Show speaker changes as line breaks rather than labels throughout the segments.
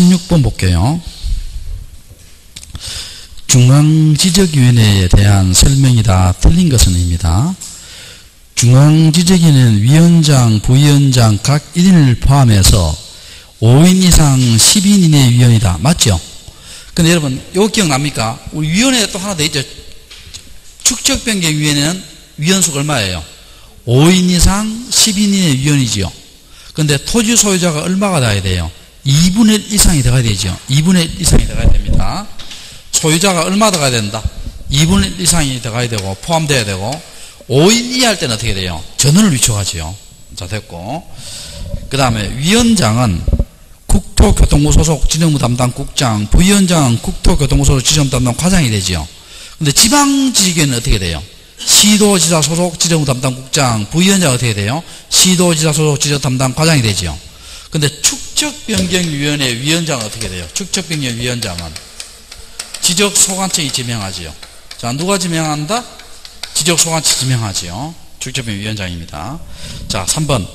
16번 볼게요. 중앙지적위원회에 대한 설명이다. 틀린 것은 입니다. 중앙지적위원회는 위원장, 부위원장 각 1인을 포함해서 5인 이상 10인 이내의 위원이다. 맞죠? 근데 여러분, 이거 기억납니까? 우리 위원회가 또 하나 더 있죠. 축적변경위원회는 위원수가 얼마예요? 5인 이상 10인 이내의 위원이지요. 근데 토지 소유자가 얼마가 돼야 돼요? 2분의 1 이상이 돼야 되죠. 2분의 1 이상이 돼야 됩니다. 소유자가 얼마 들어가야 된다? 2분의 1 이상이 들어가야 되고 포함돼야 되고 5인 이하할 때는 어떻게 돼요? 전원을 위촉하지요. 자, 됐고. 그 다음에 위원장은 국토교통부 소속 지정부 담당 국장, 부위원장은 국토교통부 소속 지정부 담당 과장이 되지요. 근데 지방지직위원회는 어떻게 돼요? 시도지사 소속 지정부 담당 국장, 부위원장은 어떻게 돼요? 시도지사 소속 지정 담당 과장이 되지요. 근데 축적변경위원회 위원장은 어떻게 돼요? 축적변경위원장은 지적소관청이 지명하지요. 자, 누가 지명한다? 지적소관청이 지명하지요. 축적변경위원장입니다. 자, 3번.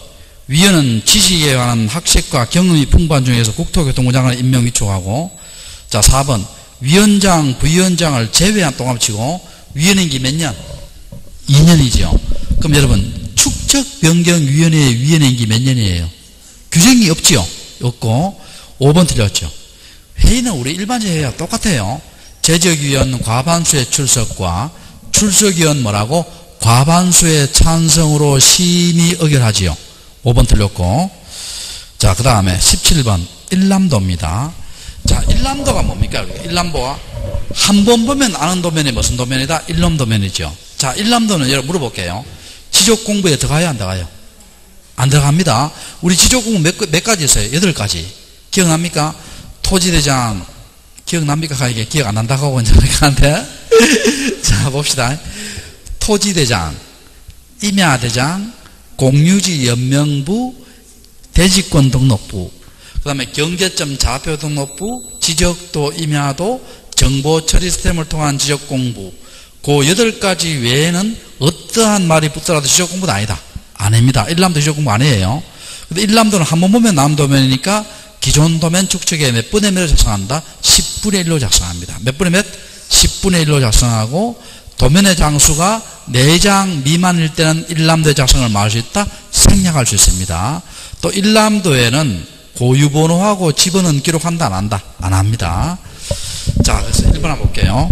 위원은 지식에 관한 학식과 경험이 풍부한 중에서 국토교통부 장관을 임명 위촉하고, 자, 4번. 위원장, 부위원장을 제외한 동합치고 위원임기 몇 년? 2년이죠. 그럼 여러분, 축적변경위원회의 위원임기 몇 년이에요? 규정이 없지요? 없고. 5번 틀렸죠. 회의는 우리 일반적 회의와 똑같아요. 제적위원 과반수의 출석과 출석위원 뭐라고? 과반수의 찬성으로 심의 의결하지요. 5번 틀렸고. 자, 그 다음에 17번 일람도입니다. 자, 일람도가 뭡니까? 일람도와 한 번 보면 아는 도면이 무슨 도면이다? 일람도면이죠. 자, 일람도는 여러분 물어볼게요. 지적공부에 들어가요? 안 들어가요? 안 들어갑니다. 우리 지적공부 몇 가지 있어요? 8가지. 기억납니까? 토지대장 기억납니까? 이게 기억 안 난다고 하고 저한테 자, 봅시다. 토지대장, 임야대장, 공유지 연명부, 대지권 등록부, 그 다음에 경계점 좌표 등록부, 지적도, 임야도, 정보 처리 시스템을 통한 지적공부. 그 8가지 외에는 어떠한 말이 붙더라도 지적공부는 아니다. 안 합니다. 일람도 지적공부 아니에요. 근데 일람도는 한 번 보면 나온 도면이니까 기존 도면 축적에 몇 분의 몇을 작성한다? 10분의 1로 작성합니다. 몇 분의 몇? 10분의 1로 작성하고 도면의 장수가 4장 미만일 때는 일람도의 작성을 막을 수 있다? 생략할 수 있습니다. 또 일람도에는 고유번호하고 집어넣은 기록한다? 안 한다? 안 합니다. 자, 그래서 1번 한번 볼게요.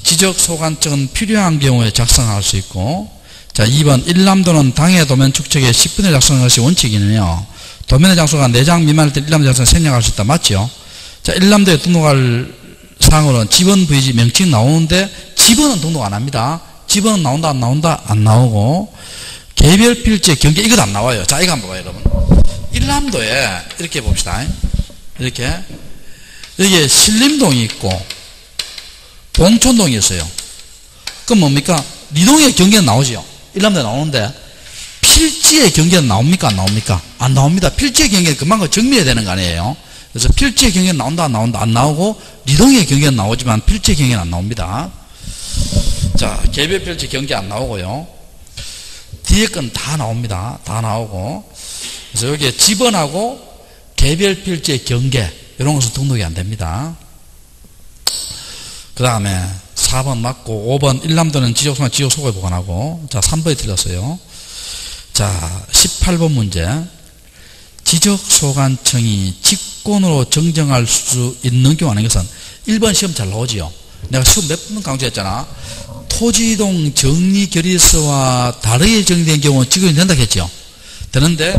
지적소관청은 필요한 경우에 작성할 수 있고, 자, 2번 일람도는 당해 도면 축적에 10분의 작성하는 것이 원칙이네요. 도면의 장수가 4장 미만일 때 일람도 작성을 생략할 수 있다. 맞죠? 자, 일람도에 등록할 사항으로는 집원 부위지 명칭 나오는데 집원은 등록 안 합니다. 집원은 나온다 안 나온다? 안 나오고. 개별 필지 경계 이것도 안 나와요. 자, 이거 한번 봐요, 여러분. 일람도에 이렇게 봅시다. 이렇게 여기에 신림동이 있고 봉촌동이 있어요. 그럼 뭡니까? 리동의 경계는 나오죠. 일람도에 나오는데 필지의 경계는 나옵니까? 안 나옵니까? 안 나옵니다. 필지의 경계는 그만큼 정리해야 되는 거 아니에요. 그래서 필지의 경계는 나온다 안 나온다? 안 나오고 리동의 경계는 나오지만 필지의 경계는 안 나옵니다. 자, 개별 필지 경계 안 나오고요. 뒤에 건 다 나옵니다. 다 나오고. 그래서 여기에 집원하고 개별 필지의 경계 이런 것은 등록이 안 됩니다. 그 다음에 4번 맞고 5번 일람도는 지적소관 지역소고에 보관하고. 자, 3번이 틀렸어요. 자, 18번 문제. 지적소관청이 직권으로 정정할 수 있는 경우 아닌 것은 1번 시험 잘 나오지요. 내가 시험 몇 번 강조했잖아. 토지이동 정리결의서와 다르게 정리된 경우는 직권이 된다 했죠. 되는데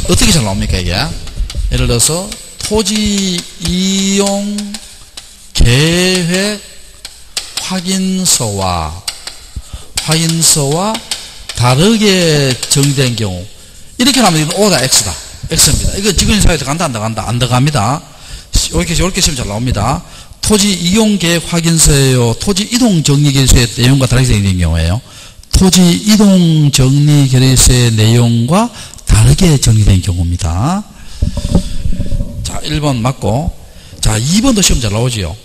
어떻게 잘 나옵니까 이게? 예를 들어서 토지이용 계획 확인서와 다르게 정리된 경우 이렇게 하면 이건 O다 X다. X입니다. 이거 직권인 사회에 들어간다 안 들어간다? 안 들어갑니다. 이렇게 시험 잘 나옵니다. 토지 이용 계획 확인서예요. 토지 이동 정리 결의서의 내용과 다르게 정리된 경우에요. 토지 이동 정리 결의서의 내용과 다르게 정리된 경우입니다. 자, 1번 맞고. 자, 2번도 시험 잘 나오지요.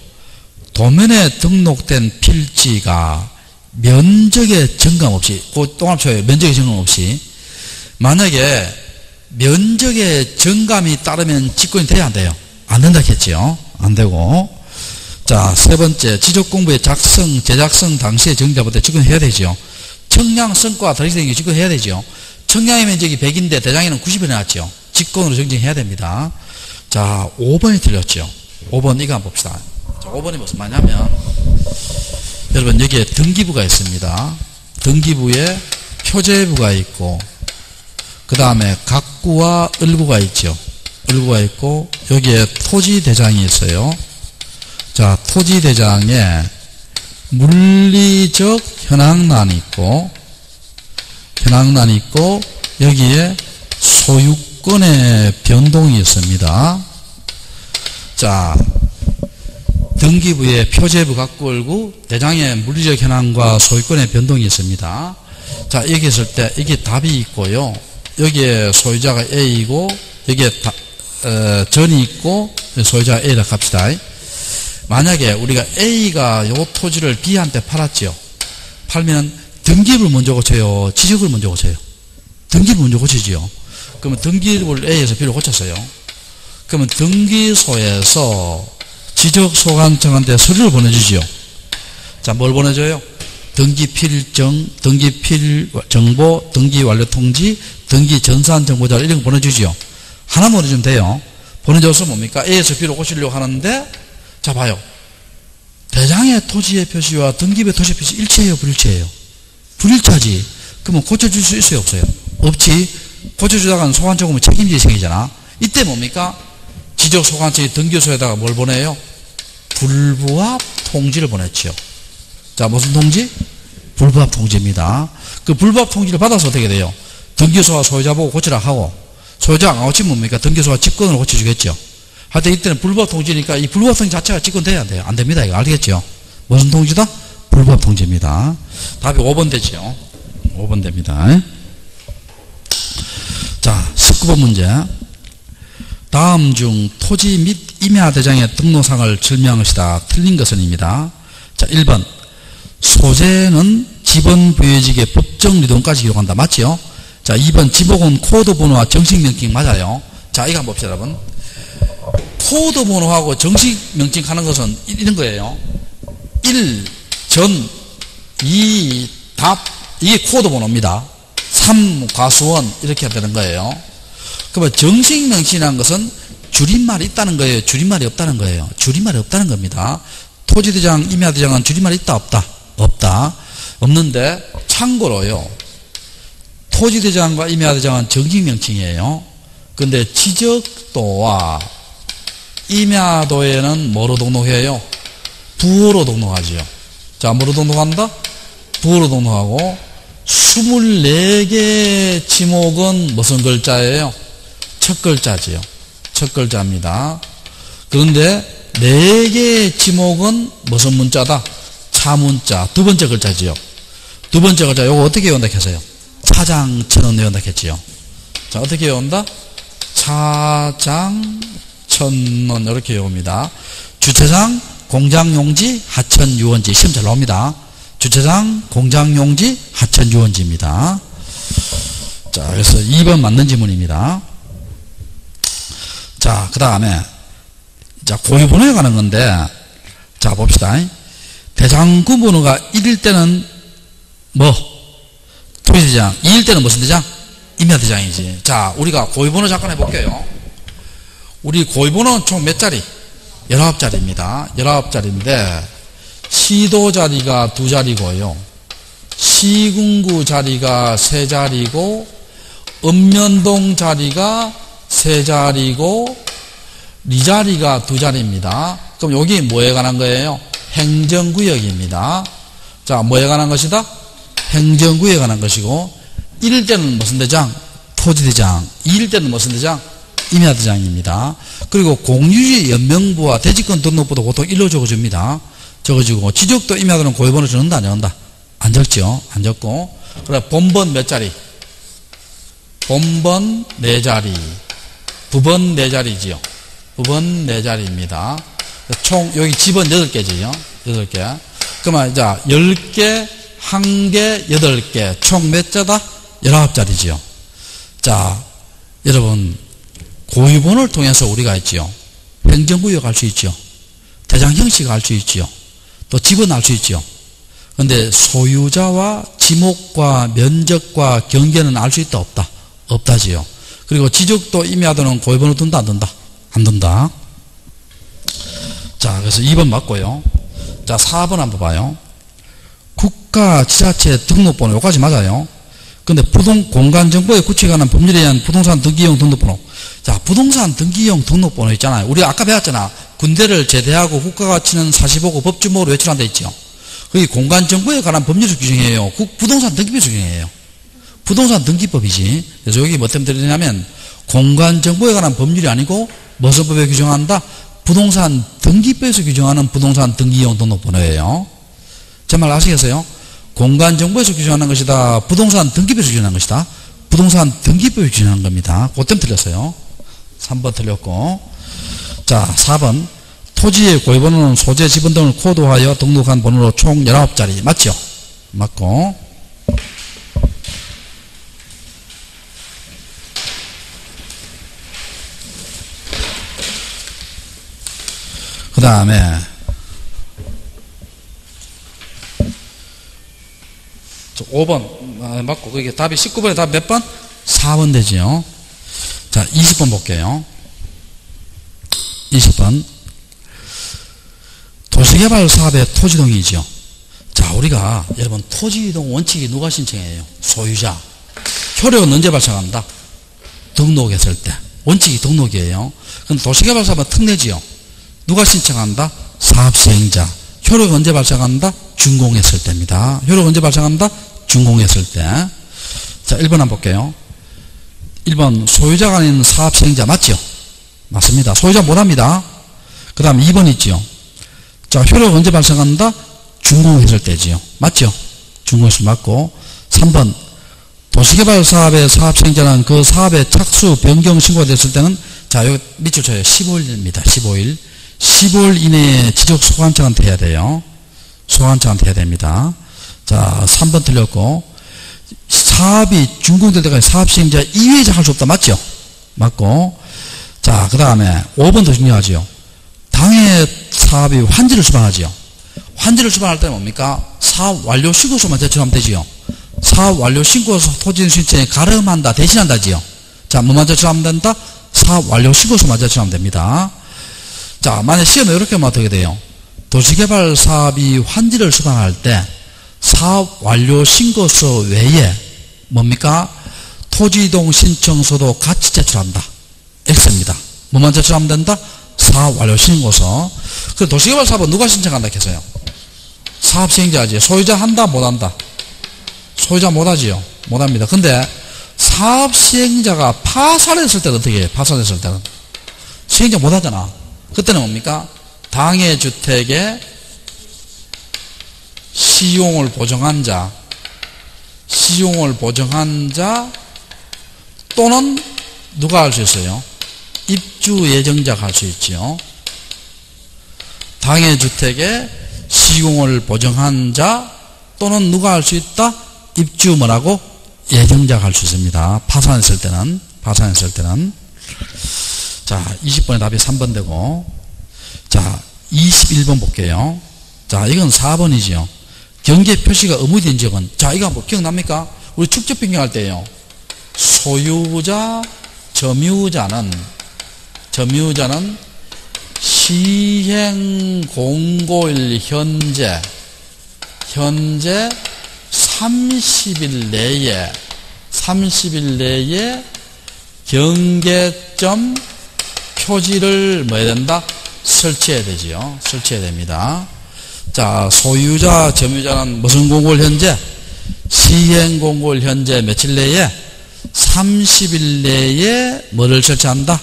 도면에 등록된 필지가 면적의 증감 없이, 그 동합초에 면적의 증감 없이, 만약에 면적의 정감이 따르면 직권이 돼야 안 돼요? 안 된다 했지요? 안 되고. 자, 세 번째, 지적공부의 작성, 제작성 당시의 정자부터 직권해야 되죠. 청량 성과 더해지는 게 직권해야 되죠. 청량의 면적이 100인데 대장에는 90이 나왔죠. 직권으로 정정해야 됩니다. 자, 5번이 틀렸죠. 5번 이거 한번 봅시다. 자, 5번이 무슨 말이냐면, 여러분 여기에 등기부가 있습니다. 등기부에 표제부가 있고, 그 다음에 각구와 을구가 있죠. 을구가 있고, 여기에 토지대장이 있어요. 자, 토지대장에 물리적 현황란이 있고, 여기에 소유권의 변동이 있습니다. 자, 등기부에 표제부, 각구, 을구, 대장의 물리적 현황과 소유권의 변동이 있습니다. 자, 여기 있을 때 이게 답이 있고요. 여기에 소유자가 A이고 여기에 전이 있고 소유자가 A라 합시다. 만약에 우리가 A가 요 토지를 B한테 팔았죠. 팔면 등기부를 먼저 고쳐요? 지적을 먼저 고쳐요? 등기부를 먼저 고치지요. 그러면 등기부를 A에서 B로 고쳤어요. 그러면 등기소에서 지적소관청한테 서류를 보내주지요. 자, 뭘 보내줘요? 등기필정, 등기필정보, 등기완료통지, 등기전산정보자 이런 거 보내주지요. 하나 보내주면 돼요. 보내줘서 뭡니까? A에서 B로 고치려고 하는데, 자, 봐요. 대장의 토지의 표시와 등기부의 토지의 표시 일치해요, 불일치해요? 불일치하지. 그러면 고쳐줄 수 있어요, 없어요? 없지. 고쳐주다가는 소관청은 책임질 생기잖아. 이때 뭡니까? 지적소관청이 등기소에다가 뭘 보내요? 불부합 통지를 보냈죠. 자, 무슨 통지? 불부합 통지입니다. 그 불부합 통지를 받아서 어떻게 돼요? 등기소가 소유자 보고 고치라 하고, 소유자가 안 고치면 뭡니까? 등기소가 직권으로 고쳐주겠죠. 하여튼 이때는 불부합 통지니까 이 불부합 통지 자체가 직권돼야 돼요. 안 됩니다. 이거 알겠죠? 무슨 통지다? 불부합 통지입니다. 답이 5번 되죠. 5번 됩니다. 자, 19번 문제. 다음 중 토지 및 임야대장의 등록상을 증명하시다. 틀린 것은입니다. 자, 1번. 소재는 지번 부여직의 법정 유동까지 기록한다. 맞지요? 자, 2번. 지목은 코드 번호와 정식 명칭 맞아요. 자, 이거 한번 봅시다, 여러분. 코드 번호하고 정식 명칭 하는 것은 이런 거예요. 1, 전, 2, 답. 이게 코드 번호입니다. 3, 과수원. 이렇게 해야 되는 거예요. 그러면 정식 명칭이라는 것은 줄임말이 있다는 거예요? 줄임말이 없다는 거예요? 줄임말이 없다는 겁니다. 토지대장, 임야대장은 줄임말이 있다, 없다? 없다. 없는데, 참고로요. 토지대장과 임야대장은 정식 명칭이에요. 근데 지적도와 임야도에는 뭐로 등록해요? 부호로 등록하지요. 자, 뭐로 등록한다? 부호로 등록하고, 24개 지목은 무슨 글자예요? 첫 글자지요. 첫 글자입니다. 그런데 4개의 지목은 무슨 문자다? 차문자. 두 번째 글자지요. 두 번째 글자, 요거 어떻게 외운다 했어요? 차장천원 외운다 했지요. 자, 어떻게 외운다? 차장천원, 이렇게 외웁니다. 주차장, 공장용지, 하천유원지. 시험 잘 나옵니다. 주차장, 공장용지, 하천유원지입니다. 자, 그래서 2번 맞는 지문입니다. 자, 그 다음에, 자, 고유번호에 가는 건데, 자, 봅시다. 대장구 번호가 1일 때는 뭐? 토지대장. 2일 때는 무슨 대장? 임야대장이지. 자, 우리가 고유번호 잠깐 해볼게요. 우리 고유번호는 총 몇 자리? 19자리입니다. 19자리인데, 시도 자리가 2자리고요. 시군구 자리가 3자리고, 읍면동 자리가 3자리고, 리자리가 2자리입니다. 그럼 여기 뭐에 관한 거예요? 행정구역입니다. 자, 뭐에 관한 것이다? 행정구역에 관한 것이고, 1일 때는 무슨 대장? 토지대장. 2일 때는 무슨 대장? 임야대장입니다. 그리고 공유지 연명부와 대지권 등록부도 보통 1로 적어줍니다. 적어주고, 지적도 임야도는 고유번호 적는다, 안 적는다? 안 적죠. 안 적고. 그래, 본번 몇 자리? 본번 4자리. 부번 4자리지요. 부번 4자리입니다. 총, 여기 집은 8개지요. 8개. 그러면, 자, 10개, 1개, 8개. 총 몇 자다? 19자리지요. 자, 여러분, 고유본을 통해서 우리가 있지요. 행정구역 알 수 있죠. 대장 형식 알 수 있죠. 또 지번 알 수 있죠. 그런데 소유자와 지목과 면적과 경계는 알 수 있다, 없다? 없다지요. 그리고 지적도 임야도는 고유본을 둔다, 안 둔다? 안 둔다. 자, 그래서 2번 맞고요. 자, 4번 한번 봐요. 국가 지자체 등록번호, 여기까지 맞아요. 근데 공간정보의 구체에 관한 법률에 의한 부동산 등기용 등록번호. 자, 부동산 등기용 등록번호 있잖아요. 우리 아까 배웠잖아. 군대를 제대하고 국가가 치는 45고 법주목으로 외출한다 있죠. 그게 공간정보에 관한 법률을 규정해요. 부동산 등기법 규정해요. 부동산 등기법이지. 그래서 여기 뭐 때문에 들으냐면 공간정보에 관한 법률이 아니고 무슨 법에 규정한다? 부동산 등기법에서 규정하는 부동산 등기용 등록번호예요. 제 말 아시겠어요? 공간정보에서 규정하는 것이다. 부동산 등기법에서 규정하는 것이다. 부동산 등기법에서 규정하는 겁니다. 그때 틀렸어요. 3번 틀렸고. 자, 4번. 토지의 고유번호는 소재, 지번 등을 코드화하여 등록한 번호로 총 19자리. 맞죠? 맞고. 그 다음에 5번 맞고, 그게 답이 19번에 답 몇 번? 4번 되지요. 자, 20번 볼게요. 20번. 도시개발 사업의 토지동이죠. 자, 우리가 여러분 토지이동 원칙이 누가 신청해요? 소유자. 효력은 언제 발생한다? 등록했을 때. 원칙이 등록이에요. 그럼 도시개발 사업은 특례지요. 누가 신청한다? 사업시행자. 효력은 언제 발생한다? 준공했을 때입니다. 효력은 언제 발생한다? 준공했을 때. 자, 1번 한번 볼게요. 1번 소유자가 아닌 사업시행자 맞죠? 맞습니다. 소유자 못합니다. 그 다음 2번 있죠. 자, 효력은 언제 발생한다? 준공했을 때지요. 맞죠? 준공했을 때 맞고. 3번 도시개발 사업의 사업시행자는 그 사업의 착수, 변경 신고가 됐을 때는 자, 여기 밑줄 쳐요. 15일입니다. 15일. 15일 이내에 지적 소관청한테 해야 돼요. 소관청한테 해야 됩니다. 자, 3번 틀렸고. 사업이 준공될 때까지 사업시행자 이외자 할 수 없다. 맞죠? 맞고. 자, 그 다음에 5번 더 중요하죠. 당해 사업이 환지를 수반하지요. 환지를 수반할 때는 뭡니까? 사업 완료 신고서만 제출하면 되지요. 사업 완료 신고서 토지 신청에 가름한다, 대신한다지요. 자, 뭐만 제출하면 된다? 사업 완료 신고서만 제출하면 됩니다. 자, 만약 시험에 이렇게 하면 어떻게 돼요? 도시개발 사업이 환지를 수반할 때 사업 완료 신고서 외에 뭡니까? 토지이동 신청서도 같이 제출한다. X입니다. 뭐만 제출하면 된다? 사업 완료 신고서. 그 도시개발 사업은 누가 신청한다 했어요? 사업시행자지. 소유자 한다, 못한다? 소유자 못하지요. 못합니다. 근데 사업시행자가 파산했을 때는 어떻게 해요? 파산했을 때는 시행자 못하잖아. 그때는 뭡니까? 당해주택의 시용을 보정한 자, 또는 누가 할 수 있어요? 입주 예정자가 할 수 있지요. 당해주택의 시공을 보정한 자 또는 누가 할 수 있다? 입주 뭐라고? 예정자가 할 수 있습니다. 파산했을 때는. 자, 20번의 답이 3번 되고. 자, 21번 볼게요. 자, 이건 4번이지요. 경계 표시가 의무된 지역은, 자, 이거 뭐 기억납니까? 우리 축적 변경할 때요. 소유자, 점유자는 시행 공고일 현재 30일 내에 경계점 표지를 뭐 해야 된다? 설치해야 되지요. 설치해야 됩니다. 자, 소유자, 점유자는 무슨 공고일 현재? 시행 공고일 현재 며칠 내에? 30일 내에 뭐를 설치한다?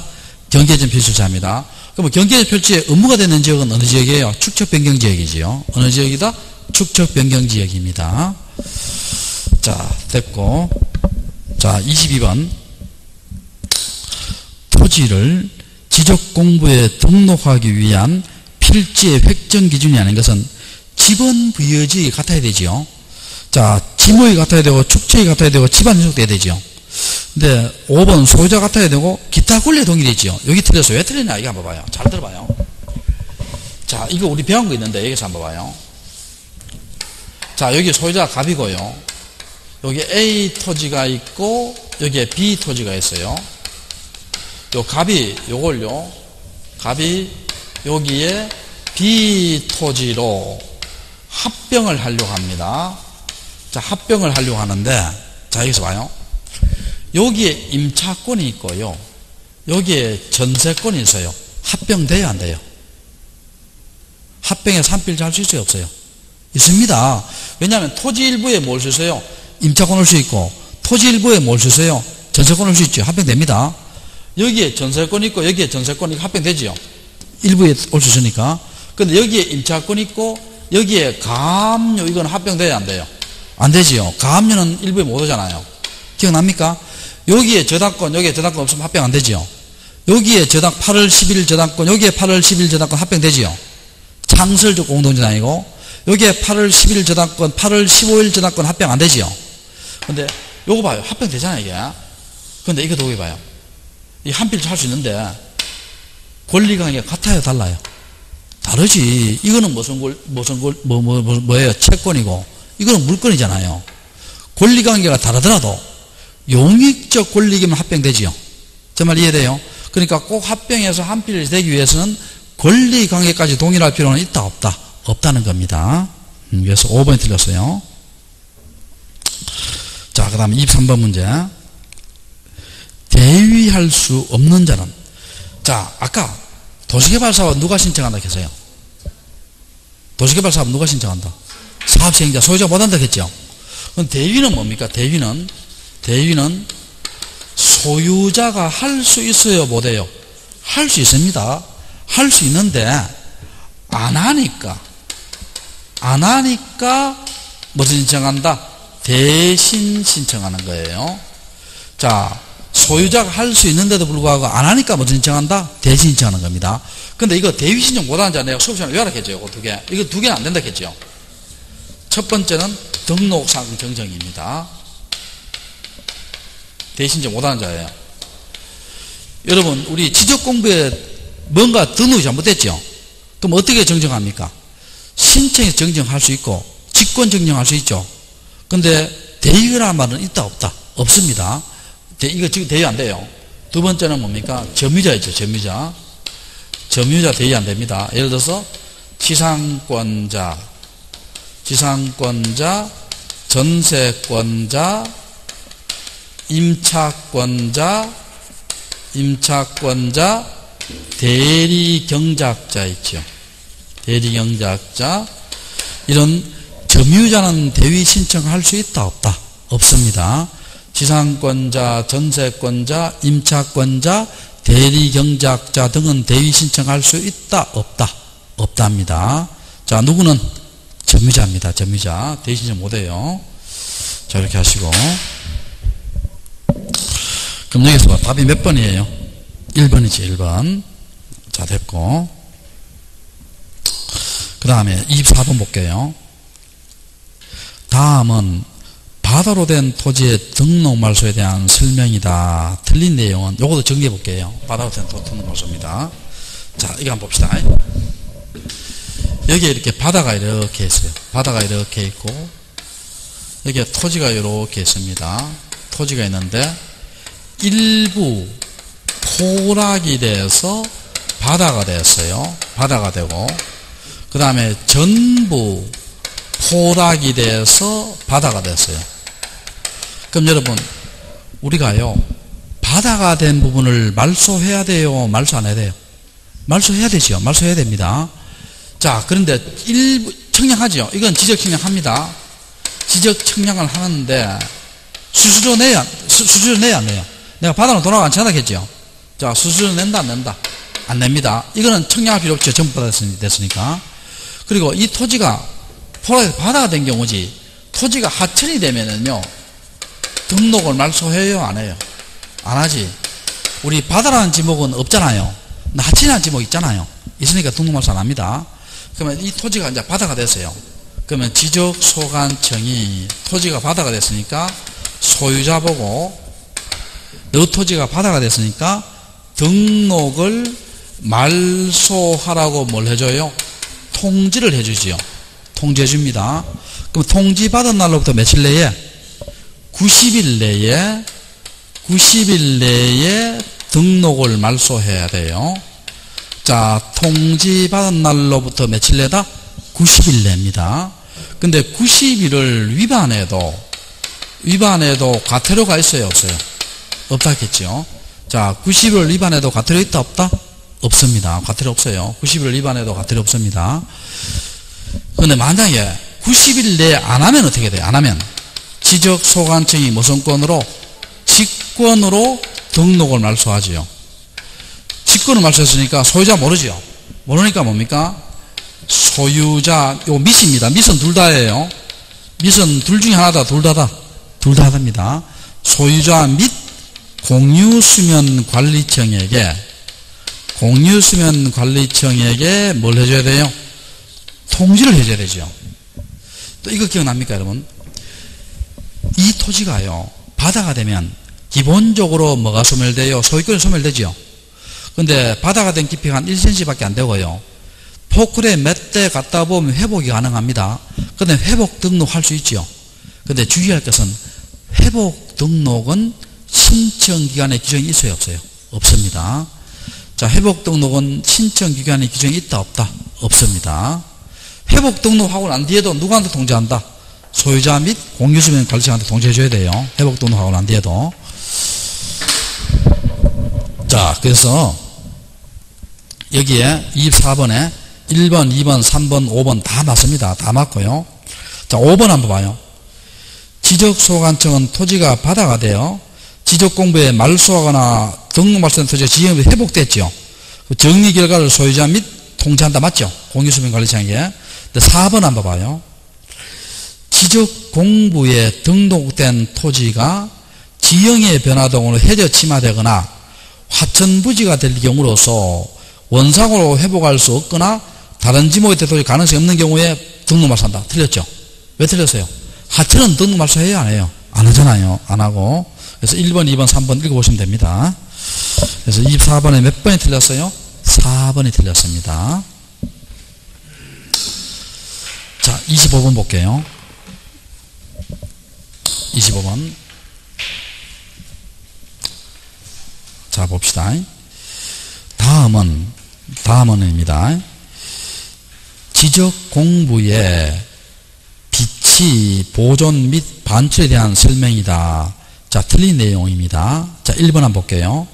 경계점 표시 설치합니다. 그럼 경계점 표시에 의무가 되는 지역은 어느 지역이에요? 축척 변경 지역이지요. 어느 지역이다? 축척 변경 지역입니다. 자, 됐고. 자, 22번. 토지를 지적 공부에 등록하기 위한 필지의 획정 기준이 아닌 것은 지번 부여지역이 같아야 되지요. 자, 지목이 같아야 되고 축척이 같아야 되고 집안 인속돼야 되지요. 근데 5번 소유자 같아야 되고 기타 권리에 동일이지요. 여기 틀렸어요. 왜 틀렸냐 이거 한번 봐요. 잘 들어봐요. 자, 이거 우리 배운 거 있는데 여기서 한번 봐요. 자, 여기 소유자가 갑이고요. 여기 A 토지가 있고 여기에 B 토지가 있어요. 요 갑이 요걸요. 갑이 여기에 B 토지로 합병을 하려고 합니다. 자, 합병을 하려고 하는데 자, 여기서 봐요. 여기에 임차권이 있고요. 여기에 전세권이 있어요. 합병돼야 안 돼요? 합병에 산필지 할 수 있어요? 없어요? 있습니다. 왜냐하면 토지 일부에 뭘 수 있어요? 임차권 올 수 있고 토지 일부에 뭘 수 있어요? 전세권 올 수 있죠. 합병됩니다. 여기에 전세권 있고 여기에 전세권 있고 합병되지요. 일부에 올 수 있으니까. 근데 여기에 임차권 있고 여기에 가압류 이건 합병돼야 안 돼요? 안 되지요. 가압류는 일부에 못 오잖아요. 기억납니까? 여기에 저당권 여기에 저당권 없으면 합병 안 되지요. 여기에 저당 8월 10일 저당권 여기에 8월 10일 저당권 합병되지요. 창설적 공동저당이고 여기에 8월 10일 저당권 8월 15일 저당권 합병 안 되지요. 근데 요거 봐요. 합병 되잖아요 이게. 근데 이거 도기 봐요. 이 한필지 할 수 있는데 권리관계가 같아요 달라요? 다르지. 이거는 뭐예요? 채권이고 이거는 물권이잖아요. 권리관계가 다르더라도 용익적 권리기면 합병되지요. 제 말 이해돼요? 그러니까 꼭 합병해서 한필이 되기 위해서는 권리관계까지 동일할 필요는 있다 없다? 없다는 겁니다. 그래서 5번이 틀렸어요. 자, 그 다음에 23번 문제. 대위할 수 없는 자는, 자, 아까 도시개발사업 누가 신청한다 했어요? 도시개발사업 누가 신청한다? 사업시행자, 소유자 못한다 했죠? 그럼 대위는 뭡니까? 대위는 소유자가 할 수 있어요? 못해요? 할 수 있습니다. 할 수 있는데 안 하니까 무슨 신청한다? 대신 신청하는 거예요. 자, 소유자가 할 수 있는데도 불구하고 안 하니까 무슨 신청한다? 대신 신청하는 겁니다. 근데 이거 대위 신청 못하는 자 내가 수업 시간에 외워라겠죠. 이거 두 개. 이거 두 개는 안 된다 했죠. 첫 번째는 등록상 정정입니다. 대신 신청 못하는 자예요. 여러분, 우리 지적 공부에 뭔가 등록이 잘못됐죠? 그럼 어떻게 정정합니까? 신청해서 정정할 수 있고 직권 정정할 수 있죠. 근데 대위라는 말은 있다 없다? 없습니다. 이거 지금 대위 안 돼요. 두 번째는 뭡니까? 점유자 있죠. 점유자 대위 안 됩니다. 예를 들어서 지상권자, 전세권자, 임차권자, 대리경작자 있죠. 대리경작자. 이런 점유자는 대위 신청할 수 있다 없다? 없습니다. 지상권자, 전세권자, 임차권자, 대리경작자 등은 대위 신청할 수 있다 없다? 없답니다. 자, 누구는? 점유자입니다. 점유자. 대위 신청 못해요. 자, 이렇게 하시고. 그럼 여기서 봐. 답이 몇 번이에요? 1번이지 1번. 자, 됐고. 그 다음에 24번 볼게요. 다음은 바다로 된 토지의 등록 말소에 대한 설명이다. 틀린 내용은 요것도 정리해 볼게요. 바다로 된 토지 등록 말소입니다. 자, 이거 한번 봅시다. 여기에 이렇게 바다가 이렇게 있어요. 바다가 이렇게 있고 여기에 토지가 이렇게 있습니다. 토지가 있는데 일부 포락이 돼서 바다가 됐어요. 바다가 되고 그 다음에 전부 포락이 돼서 바다가 됐어요. 그럼 여러분, 우리가요 바다가 된 부분을 말소해야 돼요? 말소 안 해야 돼요? 말소해야 되죠. 말소해야 됩니다. 자, 그런데 일부 청량하죠. 이건 지적 청량합니다. 지적 청량을 하는데 수수료 내야 안 내요? 내가 바다로 돌아가 않지 않았겠죠? 자, 수수료 낸다 안 낸다? 안 냅니다. 이거는 청량할 필요 없죠. 전부 바다 됐으니까. 그리고 이 토지가 바다가 된 경우지 토지가 하천이 되면은요 등록을 말소해요 안 해요? 안 하지. 우리 바다라는 지목은 없잖아요. 근데 하천이라는 지목 있잖아요. 있으니까 등록 말소 안 합니다. 그러면 이 토지가 이제 바다가 됐어요. 그러면 지적소관청이 토지가 바다가 됐으니까 소유자 보고 너 토지가 바다가 됐으니까 등록을 말소하라고 뭘 해줘요? 통지를 해주지요. 통지해 줍니다. 그럼 통지 받은 날로부터 며칠 내에? 90일 내에 등록을 말소해야 돼요. 자, 통지 받은 날로부터 며칠 내다? 90일 내입니다. 근데 90일을 위반해도 과태료가 있어요, 없어요? 없다겠죠. 자, 90일을 위반해도 과태료 있다, 없다? 없습니다. 과태료 없어요. 90일을 위반해도 과태료 없습니다. 근데 만약에 90일 내에 안 하면 어떻게 돼요? 안 하면 지적소관청이 무슨 건으로? 직권으로 등록을 말소하지요. 직권을 말소했으니까 소유자 모르지요. 모르니까 뭡니까? 소유자, 요 밑입니다. 밑은 둘 다예요. 밑은 둘 중에 하나다, 둘 다다. 둘 다 됩니다. 소유자 및 공유수면관리청에게 뭘 해줘야 돼요? 통지를 해줘야 되죠. 또 이거 기억납니까, 여러분? 이 토지가요, 바다가 되면 기본적으로 뭐가 소멸돼요? 소유권이 소멸되죠. 근데 바다가 된 깊이가 한 1cm 밖에 안 되고요. 포크레인 몇 대 갖다 보면 회복이 가능합니다. 근데 회복 등록할 수 있죠. 근데 주의할 것은 회복 등록은 신청기간의 규정이 있어요, 없어요? 없습니다. 자, 회복 등록은 신청기간의 규정이 있다, 없다? 없습니다. 회복 등록하고 난 뒤에도 누구한테 통지한다? 소유자 및 공유수면관리청한테 통지해줘야 돼요. 회복 등록하고 난 뒤에도. 자, 그래서 여기에 24번에 1번, 2번, 3번, 5번 다 맞습니다. 다 맞고요. 자, 5번 한번 봐요. 지적소관청은 토지가 바다가 돼요. 지적공부에 말소하거나 등록 말소된 토지가 지형이 회복됐죠. 정리 결과를 소유자 및 통지한다. 맞죠? 공유수면관리청에게. 4번 한번 봐요. 지적공부에 등록된 토지가 지형의 변화 등으로 해저 침하되거나 화천부지가 될 경우로서 원상으로 회복할 수 없거나 다른 지목이 될 가능성이 없는 경우에 등록 말소한다. 틀렸죠? 왜 틀렸어요? 하천은 등록 말소해요, 안 해요? 안 하잖아요. 안 하고. 그래서 1번, 2번, 3번 읽어보시면 됩니다. 그래서 24번에 몇 번이 틀렸어요? 4번이 틀렸습니다. 자, 25번 볼게요. 25번. 자, 봅시다. 다음은입니다. 지적공부의 비치, 보존 및 반출에 대한 설명이다. 자, 틀린 내용입니다. 자, 1번 한번 볼게요.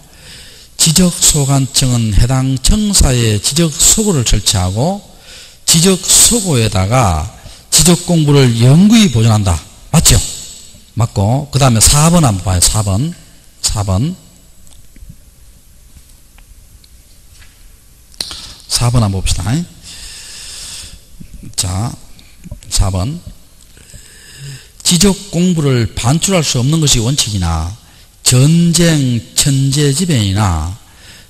지적소관청은 해당 청사에 지적서고를 설치하고 지적서고에다가 지적공부를 영구히 보존한다. 맞죠? 맞고, 그 다음에 4번 한번 봐요. 4번. 4번 한번 봅시다. 자, 4번. 지적공부를 반출할 수 없는 것이 원칙이나 전쟁, 천재지변이나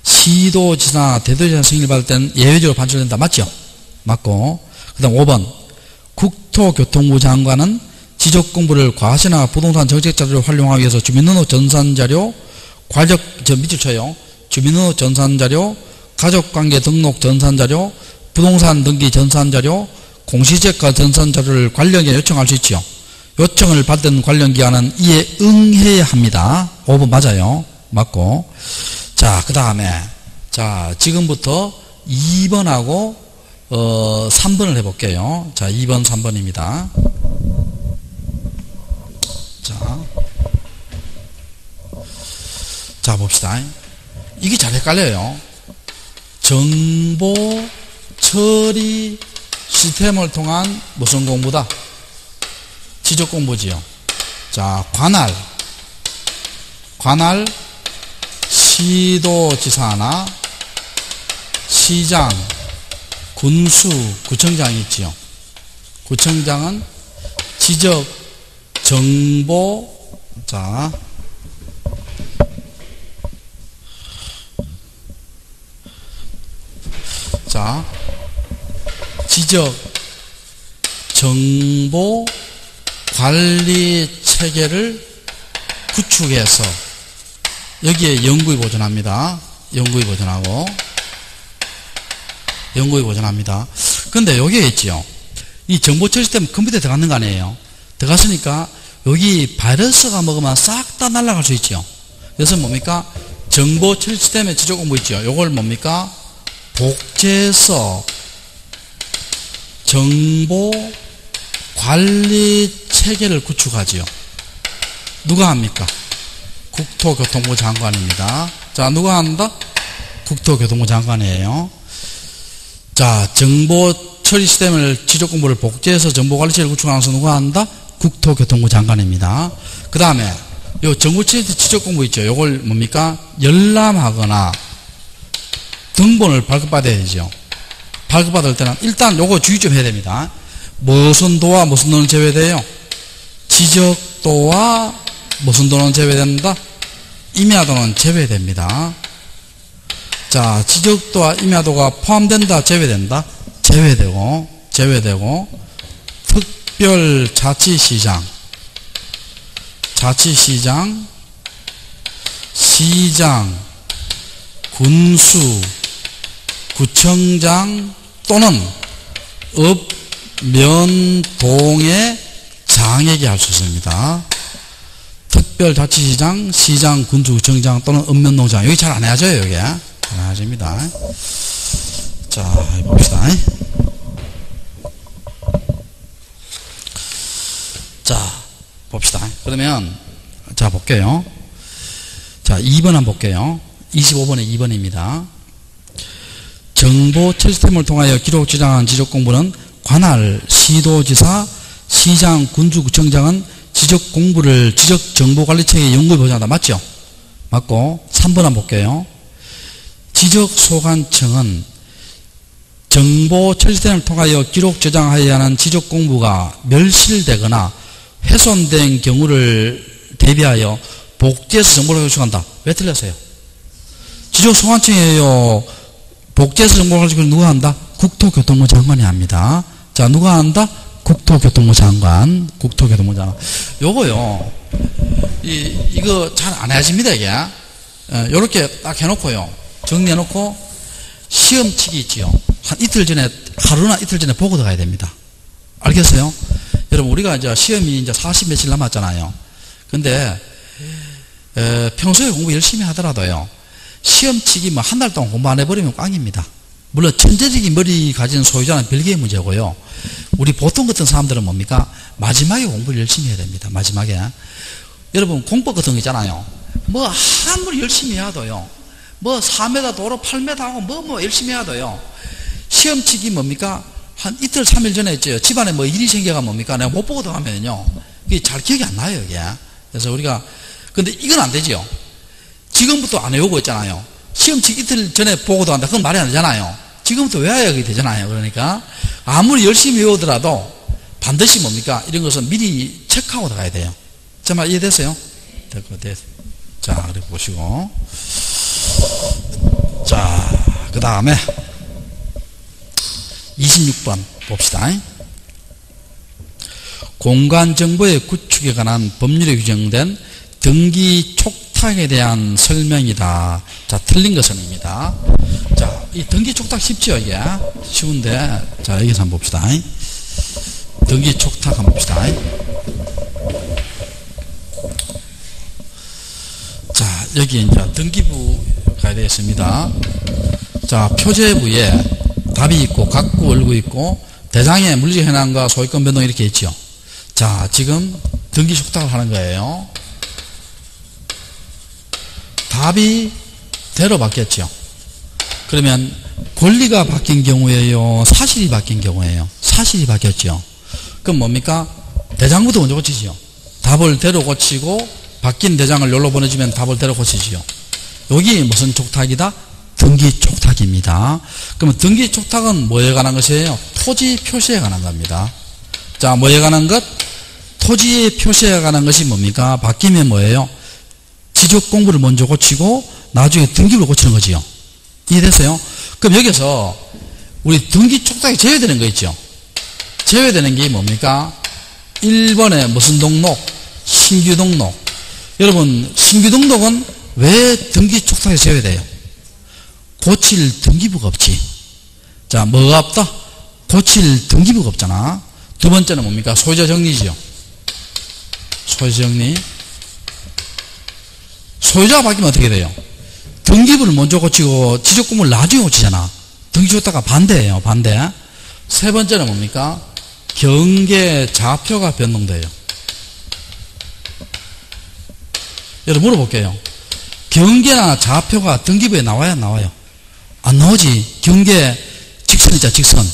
시도지사, 대도지사 승인을 받을 때는 예외적으로 반출된다. 맞죠? 맞고, 그 다음 5번. 국토교통부 장관은 지적공부를 과세나 부동산 정책자료를 활용하기 위해서 주민등록 전산자료, 밑줄 쳐요. 주민등록 전산자료, 가족관계 등록 전산자료, 부동산 등기 전산자료, 공시지가 전산자료를 관련기관에 요청할 수 있죠. 요청을 받은 관련기관은 이에 응해야 합니다. 5번 맞아요. 맞고. 자, 그 다음에, 자, 지금부터 2번하고, 3번을 해볼게요. 자, 2번, 3번입니다. 자, 봅시다. 이게 잘 헷갈려요. 정보 처리 시스템을 통한 무슨 공부다? 지적 공부지요. 자, 관할 시도지사나 시장, 군수, 구청장이 있지요. 구청장은 지적 정보, 지적 정보 관리 체계를 구축해서 여기에 영구히 보존합니다. 영구히 보존하고, 영구히 보존합니다. 근데 여기에 있지요. 이 정보 처리 시스템 컴퓨터에 들어갔는 거 아니에요. 들어갔으니까 여기 바이러스가 먹으면 싹 다 날아갈 수 있죠. 그래서 뭡니까? 정보 처리 시스템의 지적 공부 있죠. 요걸 뭡니까? 복제해서 정보 관리 체계를 구축하지요. 누가 합니까? 국토교통부 장관입니다. 자, 누가 한다? 국토교통부 장관이에요. 자, 정보 처리 시스템을 지적 공부를 복제해서 정보 관리 체계를 구축하면서 누가 한다? 국토교통부 장관입니다. 그 다음에 요 정보 처리 지적 공부 있죠. 요걸 뭡니까? 열람하거나 등본을 발급받아야 되죠. 발급받을 때는 일단 요거 주의 좀 해야 됩니다. 무슨 도와 무슨 도는 제외돼요? 지적도와 무슨 도는 제외된다? 임야도는 제외됩니다. 자, 지적도와 임야도가 포함된다? 제외된다? 제외되고 특별자치시장, 자치시장, 시장, 군수, 구청장 또는 읍면동의 장에게 할 수 있습니다. 특별자치시장, 시장, 군수, 구청장 또는 읍면동장. 여기 잘 안 해야죠, 여기. 안 해야집니다. 자, 봅시다. 자, 봅시다. 그러면, 자, 볼게요. 자, 2번 한번 볼게요. 25번에 2번입니다. 정보 처리 시스템을 통하여 기록 저장한 지적 공부는 관할, 시도지사, 시장, 군주, 구청장은 지적 공부를 지적 정보 관리 체계 연구에 보장한다. 맞죠? 맞고 3번 한번 볼게요. 지적 소관청은 정보 처리 시스템을 통하여 기록 저장하여야 하는 지적 공부가 멸실되거나 훼손된 경우를 대비하여 복제해서 정보를 요청한다. 왜 틀렸어요? 지적 소관청이에요. 복제해서 정보를 가지고 누가 한다? 국토교통부 장관이 합니다. 자, 누가 한다? 국토교통부 장관. 국토교통부 장관. 요거요. 이거 잘 안 해집니다, 이게. 요렇게 딱 해놓고요. 정리해놓고 시험치기 있지요. 한 이틀 전에, 하루나 이틀 전에 보고 들어가야 됩니다. 알겠어요? 여러분, 우리가 이제 시험이 이제 40 며칠 남았잖아요. 근데, 평소에 공부 열심히 하더라도요. 시험치기 뭐 한 달 동안 공부 안 해버리면 꽝입니다. 물론 천재적인 머리 가진 소유자는 별개의 문제고요. 우리 보통 같은 사람들은 뭡니까? 마지막에 공부를 열심히 해야 됩니다. 마지막에. 여러분 공법 같은 거 있잖아요. 뭐 아무리 열심히 해도요. 뭐 4m 도로 8m 하고 뭐 열심히 해도요. 시험치기 뭡니까? 한 이틀 3일 전에 있죠. 집안에 뭐 일이 생겨가 뭡니까? 내가 못 보고 들어가면요. 이게 잘 기억이 안 나요, 이게. 그래서 우리가 근데 이건 안 되죠. 지금부터 안 외우고 있잖아요. 시험치 이틀 전에 보고도 한다. 그건 말이 안 되잖아요. 지금부터 외워야 되잖아요. 그러니까 아무리 열심히 외우더라도 반드시 뭡니까? 이런 것은 미리 체크하고 들어가야 돼요. 제 말 이해됐어요? 됐고, 됐어요. 자, 그래 보시고. 자, 그 다음에 26번 봅시다. 공간정보의 구축에 관한 법률에 규정된 등기 촉탁에 대한 설명이다. 자, 틀린 것은입니다. 자, 이 등기 촉탁 쉽죠, 이게? 쉬운데. 자, 여기서 한번 봅시다. 등기 촉탁 한번 봅시다. 자, 여기 이제 등기부 가야 되겠습니다. 자, 표제부에 답이 있고, 각구, 얼구 있고, 대장에 물리적 현황과 소유권 변동 이렇게 있죠. 자, 지금 등기 촉탁을 하는 거예요. 답이 대로 바뀌었죠. 그러면 권리가 바뀐 경우에요, 사실이 바뀐 경우에요. 사실이 바뀌었죠. 그럼 뭡니까? 대장부터 먼저 고치지요. 답을 대로 고치고 바뀐 대장을 여기로 보내주면 답을 대로 고치지요. 여기 무슨 촉탁이다? 등기 촉탁입니다. 그러면 등기 촉탁은 뭐에 관한 것이에요? 토지 표시에 관한 겁니다. 자, 뭐에 관한 것? 토지의 표시에 관한 것이 뭡니까? 바뀌면 뭐예요? 지적 공부를 먼저 고치고 나중에 등기를 고치는 거지요. 이해됐어요? 그럼 여기서 우리 등기 촉탁이 제외되는 거 있죠. 제외되는 게 뭡니까? 1번에 무슨 등록? 신규 등록. 여러분 신규 등록은 왜 등기 촉탁에서 제외돼요? 고칠 등기부가 없지. 자, 뭐가 없다? 고칠 등기부가 없잖아. 두 번째는 뭡니까? 소유자 정리지요. 소유자 정리. 소유자가 바뀌면 어떻게 돼요? 등기부를 먼저 고치고 지적금을 나중에 고치잖아. 등기 촉탁과 반대예요. 반대. 세 번째는 뭡니까? 경계 좌표가 변동돼요. 여러분 물어볼게요. 경계나 좌표가 등기부에 나와야 나와요? 안 나오지. 경계 직선 있잖아. 직선.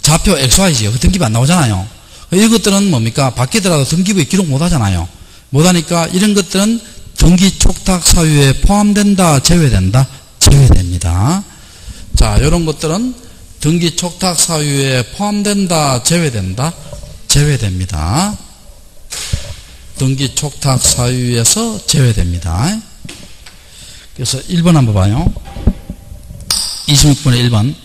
좌표 XY지요. 그 등기부 안 나오잖아요. 이것들은 뭡니까? 바뀌더라도 등기부에 기록 못 하잖아요. 못 하니까 이런 것들은 등기 촉탁 사유에 포함된다, 제외된다? 제외됩니다. 자, 이런 것들은 등기 촉탁 사유에 포함된다, 제외된다? 제외됩니다. 등기 촉탁 사유에서 제외됩니다. 그래서 1번 한번 봐요. 26번에 1번.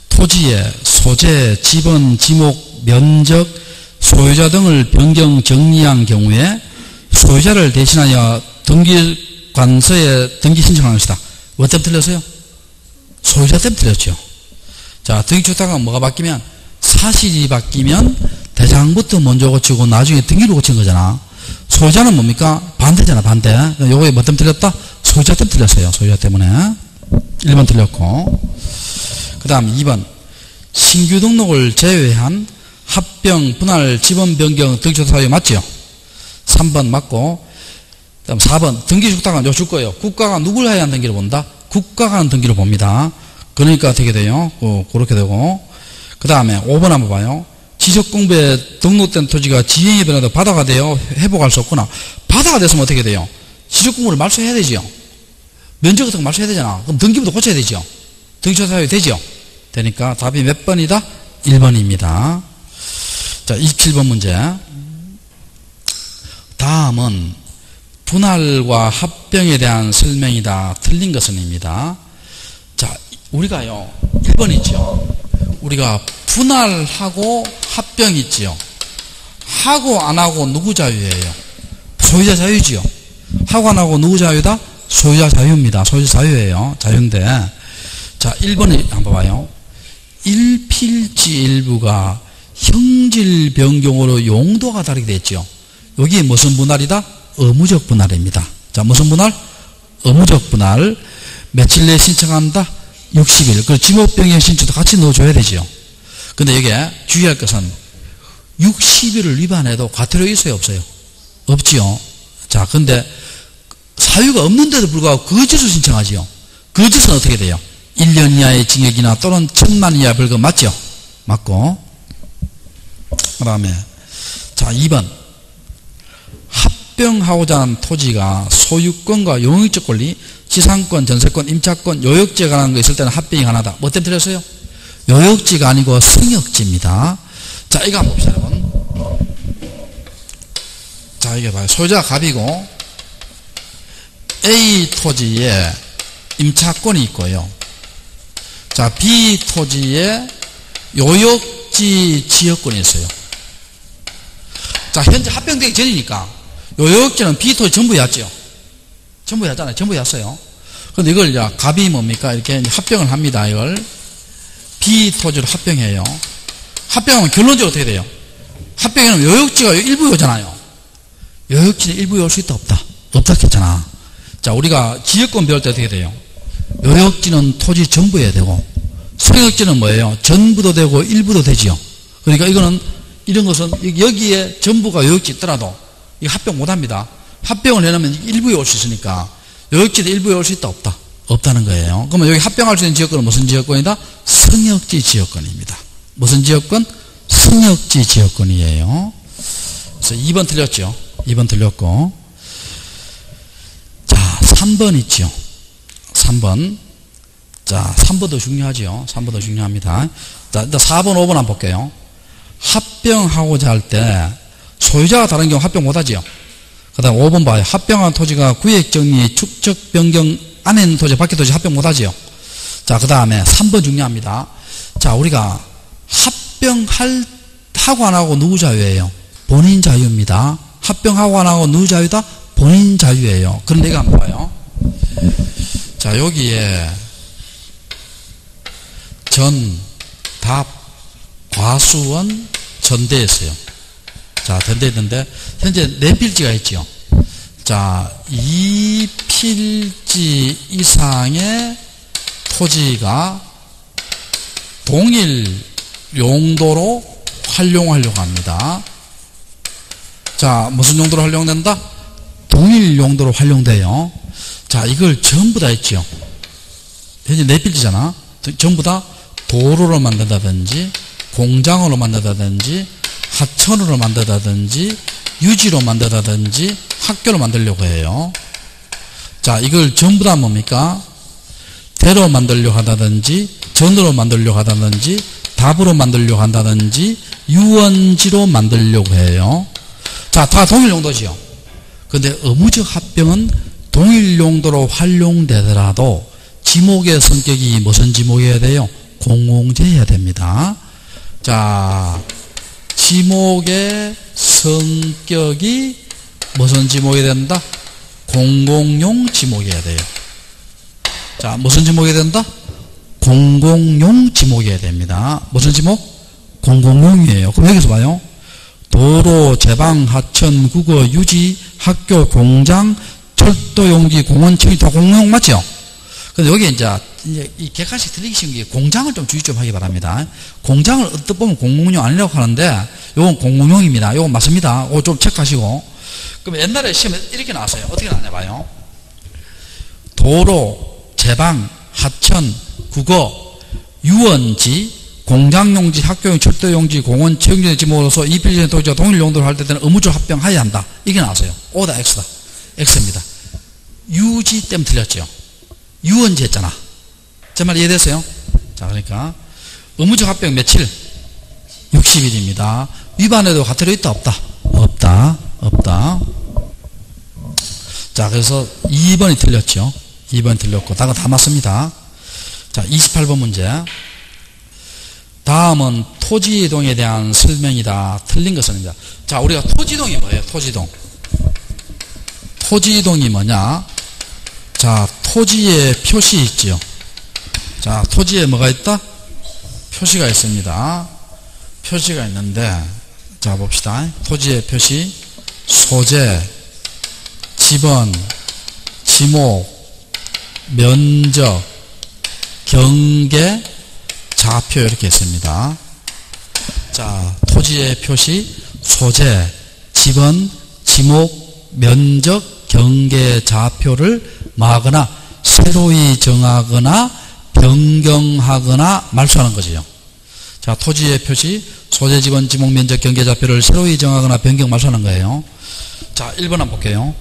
토지의 소재, 지번, 지목, 면적, 소유자 등을 변경 정리한 경우에 소유자를 대신하여 등기관서에 등기 신청하는 것이다. 뭐 때문에 틀렸어요? 소유자 때문에 틀렸죠. 자, 등기촉탁은 뭐가 바뀌면? 사실이 바뀌면 대상부터 먼저 고치고 나중에 등기로 고친 거잖아. 소유자는 뭡니까? 반대잖아, 반대. 요거에 뭐 때문에 틀렸다? 소유자 때문에 틀렸어요. 소유자 때문에. 1번 틀렸고. 그 다음 2번. 신규 등록을 제외한 합병, 분할, 지번 변경, 등기촉탁 사유 맞죠? 3번 맞고. 그 다음 4번. 등기촉탁은 요 줄 거예요. 국가가 누굴 해야 하는 등기를 본다? 국가가 하는 등기를 봅니다. 그러니까 어떻게 돼요? 그렇게 되고. 그 다음에 5번 한번 봐요. 지적공부에 등록된 토지가 지행이 변해도 바다가 돼요? 회복할 수 없구나. 바다가 됐으면 어떻게 돼요? 지적공부를 말소해야 되지요. 면적 같은 거 말소해야 되잖아. 그럼 등기부도 고쳐야 되죠. 등기촉탁 사유 되죠. 되니까 답이 몇 번이다? 1번입니다. 자, 27번 문제. 다음은 분할과 합병에 대한 설명이다. 틀린 것은입니다. 자, 우리가요, 1번 있죠. 우리가 분할하고 합병 있지요. 하고 안 하고 누구 자유예요? 소유자 자유지요. 하고 안 하고 누구 자유다? 소유자 자유입니다. 소유자 자유예요. 자유인데. 자, 1번에 한번 봐요. 일필지 일부가 형질 변경으로 용도가 다르게 됐죠. 여기 무슨 분할이다? 의무적 분할입니다. 자, 무슨 분할? 의무적 분할. 며칠 내에 신청한다? 60일. 그리고 지목변경 신청도 같이 넣어줘야 되죠. 근데 여기에 주의할 것은 60일을 위반해도 과태료 있어요? 없어요? 없지요. 자, 근데 사유가 없는데도 불구하고 거짓을 신청하지요. 거짓은 어떻게 돼요? 1년 이하의 징역이나 또는 1000만 이하 벌금 맞죠? 맞고. 그 다음에 자, 2번. 합병하고자 하는 토지가 소유권과 용익적 권리, 지상권, 전세권, 임차권, 요역지에 관한 거 있을 때는 합병이 가능하다. 뭐 때문에 틀렸어요? 요역지가 아니고 성역지입니다. 자, 이거 한번 봅시다, 여러분. 자, 이게 봐요. 소유자가 갑이고 A 토지에 임차권이 있고요. 자, B 토지에 요역지 지역권이 있어요. 자, 현재 합병되기 전이니까 요역지는 B 토지 전부였죠. 전부였잖아요. 전부였어요. 근데 이걸 이제 갑이 뭡니까? 이렇게 합병을 합니다. 이걸 B 토지로 합병해요. 합병하면 결론적으로 어떻게 돼요? 합병하면 요역지가 일부에 오잖아요. 요역지는 일부에 올 수 있다 없다? 없다 했잖아. 자, 우리가 지역권 배울 때 어떻게 돼요? 요역지는 토지 전부여야 되고 성역지는 뭐예요? 전부도 되고 일부도 되지요. 그러니까 이거는 이런 것은 여기에 전부가 요역지 있더라도 이거 합병 못합니다. 합병을 해놓으면 일부에 올 수 있으니까 요역지도 일부에 올 수 있다 없다? 없다는 거예요. 그러면 여기 합병할 수 있는 지역권은 무슨 지역권이다? 성역지 지역권입니다. 무슨 지역권? 성역지 지역권이에요. 그래서 2번 틀렸죠. 2번 틀렸고. 자, 3번 있죠. 3번. 자, 3번도 중요하죠. 3번도 중요합니다. 자, 일단 4번, 5번 한번 볼게요. 합병하고자 할 때 소유자가 다른 경우 합병 못하지요. 그 다음 5번 봐요. 합병한 토지가 구획정리, 축적, 변경 안에 있는 토지, 밖에 토지 합병 못하지요. 자, 그 다음에 3번 중요합니다. 자, 우리가 합병하고 안 하고 누구 자유예요? 본인 자유입니다. 합병하고 안 하고 누구 자유다? 본인 자유예요. 그런데 이거 한번 봐요. 자, 여기에 전, 답, 과수원, 전대였어요. 자, 전대했는데 현재 4필지가 있죠. 자, 2필지 이상의 토지가 동일 용도로 활용하려고 합니다. 자, 무슨 용도로 활용된다? 동일 용도로 활용돼요. 자, 이걸 전부 다 했죠. 현재 4필지잖아. 전부 다 도로로 만든다든지 공장으로 만든다든지 하천으로 만든다든지 유지로 만든다든지 학교로 만들려고 해요. 자, 이걸 전부 다 뭡니까? 대로 만들려고 한다든지 전으로 만들려고 한다든지 답으로 만들려고 한다든지 유원지로 만들려고 해요. 자, 다 동일 용도지요. 근데 의무적 합병은 동일 용도로 활용되더라도 지목의 성격이 무슨 지목이어야 돼요? 공공재해야 됩니다. 자, 지목의 성격이 무슨 지목이 된다? 공공용 지목이어야 돼요. 자, 무슨 지목이 된다? 공공용 지목이어야 됩니다. 무슨 지목? 공공용이에요. 그럼 여기서 봐요. 도로, 제방, 하천, 국어, 유지, 학교, 공장, 철도, 용지, 공원, 청이 다 공공용 맞죠? 근데 여기 이제 이 객관식 틀리기 쉬운 게 공장을 좀 주의 좀 하기 바랍니다. 공장을 어떻게 보면 공공용 아니라고 하는데 요건 공공용입니다. 요건 맞습니다. 요거 좀 체크하시고. 그럼 옛날에 시험에 이렇게 나왔어요. 어떻게 나왔냐 봐요. 도로, 제방, 하천, 국어, 유원지, 공장용지, 학교용, 철도용지, 공원, 체육용 지목으로서 이 필지의 토지와 동일 용도로 할 때는 의무적 합병하여야 한다. 이게 나왔어요. O다 X다. X입니다. 유지 때문에 틀렸죠. 유원지 했잖아. 제 말 이해됐어요? 자, 그러니까 의무적 합병 며칠? 60일입니다. 위반에도 가태료 있다 없다? 없다. 없다. 자, 그래서 2번이 틀렸죠. 2번 틀렸고 다가 다 맞습니다. 자, 28번 문제. 다음은 토지이동에 대한 설명이다. 틀린 것은입니다. 자, 우리가 토지이동이 뭐예요? 토지이동. 토지이동이 뭐냐? 자, 토지에 표시 있지요. 자, 토지에 뭐가 있다? 표시가 있습니다. 표시가 있는데, 자, 봅시다. 토지의 표시, 소재, 지번, 지목, 면적, 경계, 좌표 이렇게 있습니다. 자, 토지의 표시, 소재, 지번, 지목, 면적, 경계, 좌표를 뭐하거나 새로이 정하거나 변경하거나 말소하는 거지요. 자, 토지의 표시, 소재, 지번, 지목, 면적, 경계, 좌표를 새로이 정하거나 변경, 말소하는 거예요. 자, 1번 한번 볼게요.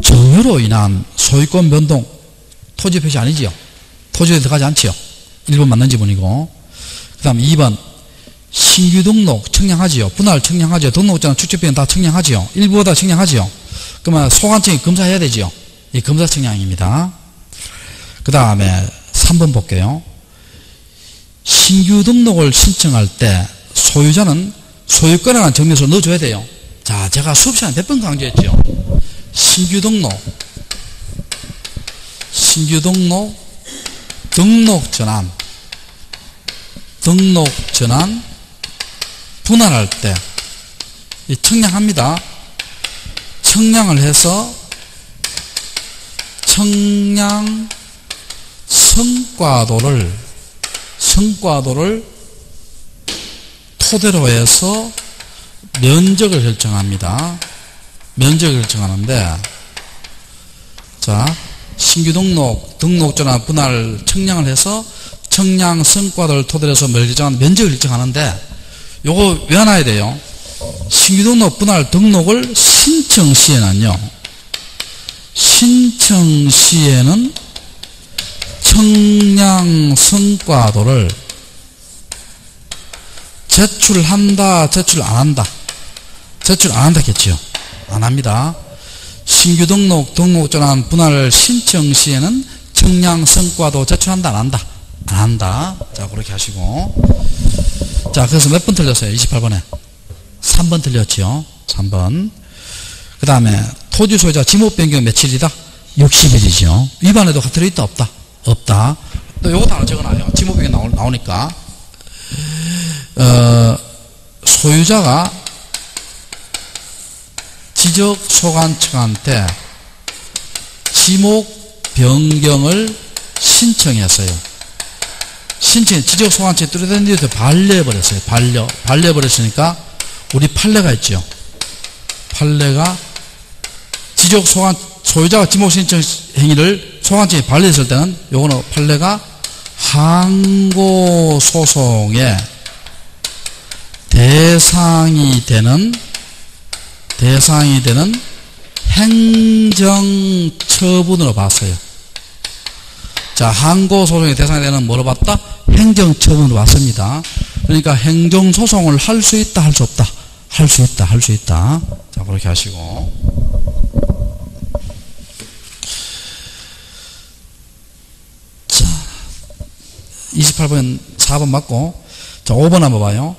정유로 인한 소유권 변동, 토지 표시 아니지요. 토지에 들어가지 않지요. 1번 맞는 지문이고. 그 다음 2번 신규 등록 청량하지요. 분할 청량하지요. 등록장 축적비는 다 청량하지요. 일부보다 청량하지요. 그러면 소관청이 검사해야 되지요. 이 검사 청량입니다. 그 다음에 3번 볼게요. 신규 등록을 신청할 때 소유자는 소유권에 관한 정리서를 넣어줘야 돼요. 자, 제가 수업 시간에 몇 번 강조했죠. 신규 등록, 등록 전환, 분할할 때 청량합니다. 청량을 해서 청량 성과도를 토대로 해서 면적을 결정합니다. 면적을 결정하는데, 자, 신규 등록 전환, 분할, 청량을 해서 청량 성과도를 토대로 해서 면적을 결정하는데, 요거 외워놔야 돼요. 신규 등록, 분할, 등록을 신청 시에는요, 청량 성과도를 제출한다, 제출 안 한다? 제출 안 한다겠지요. 안 합니다. 신규 등록 전환, 분할 신청 시에는 청량 성과도 제출한다, 안 한다? 안 한다. 자, 그렇게 하시고. 자, 그래서 몇 번 틀렸어요? 28번에. 3번 틀렸죠. 3번. 그 다음에 토지 소유자 지목 변경 며칠이다? 60일이죠. 위반에도 가트로 있다 없다? 없다. 또 요것도 하나 적어놔요. 지목 변경 나오니까. 소유자가 지적소관청한테 지목 변경을 신청했어요. 지적소관청이 뚜렷한 뒤에 반려해버렸어요. 반려해버렸으니까 우리 판례가 있죠. 판례가 소유자가 지목 신청 행위를 소관청이 반려했을 때는 요거는 판례가 항고소송의 대상이 되는 행정처분으로 봤어요. 자, 항고소송의 대상이 되는 뭐로 봤다? 행정처분으로 봤습니다. 그러니까 행정소송을 할 수 있다, 할 수 없다? 할 수 있다, 할 수 있다. 자, 그렇게 하시고. 자, 28번, 4번 맞고. 자, 5번 한번 봐요.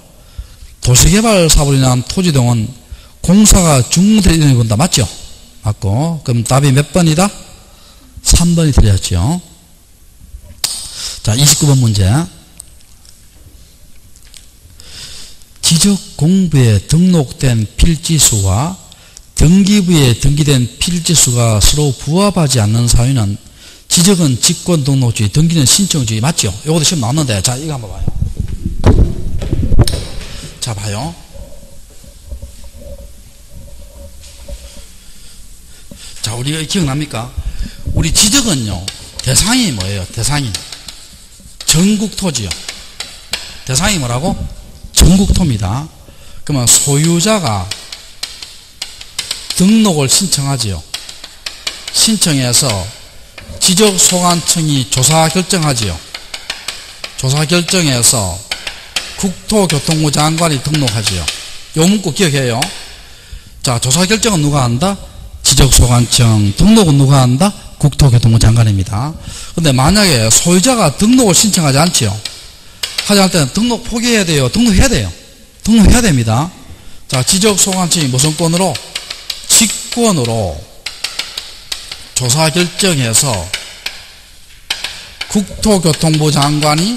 도시개발 사업으로 인한 토지동은 공사가 중단되는 건다. 맞죠? 맞고. 그럼 답이 몇 번이다? 3번이 틀렸죠. 자, 29번 문제. 지적공부에 등록된 필지수와 등기부에 등기된 필지수가 서로 부합하지 않는 사유는 지적은 직권등록주의, 등기는 신청주의. 맞죠? 요것도 시험 나왔는데. 자, 이거 한번 봐요. 자, 봐요. 자, 우리가 기억납니까? 우리 지적은요, 대상이 뭐예요? 대상이. 전국토지요. 대상이 뭐라고? 전국토입니다. 그러면 소유자가 등록을 신청하지요. 신청해서 지적소관청이 조사 결정하지요. 조사 결정해서 국토교통부 장관이 등록하지요. 요 문구 기억해요. 자, 조사 결정은 누가 한다? 지적소관청. 등록은 누가 한다? 국토교통부 장관입니다. 근데 만약에 소유자가 등록을 신청하지 않지요. 하지 않을 때는 등록 포기해야 돼요? 등록해야 돼요? 등록해야 됩니다. 자, 지적소관청이 무슨 권으로? 직권으로 조사 결정해서 국토교통부 장관이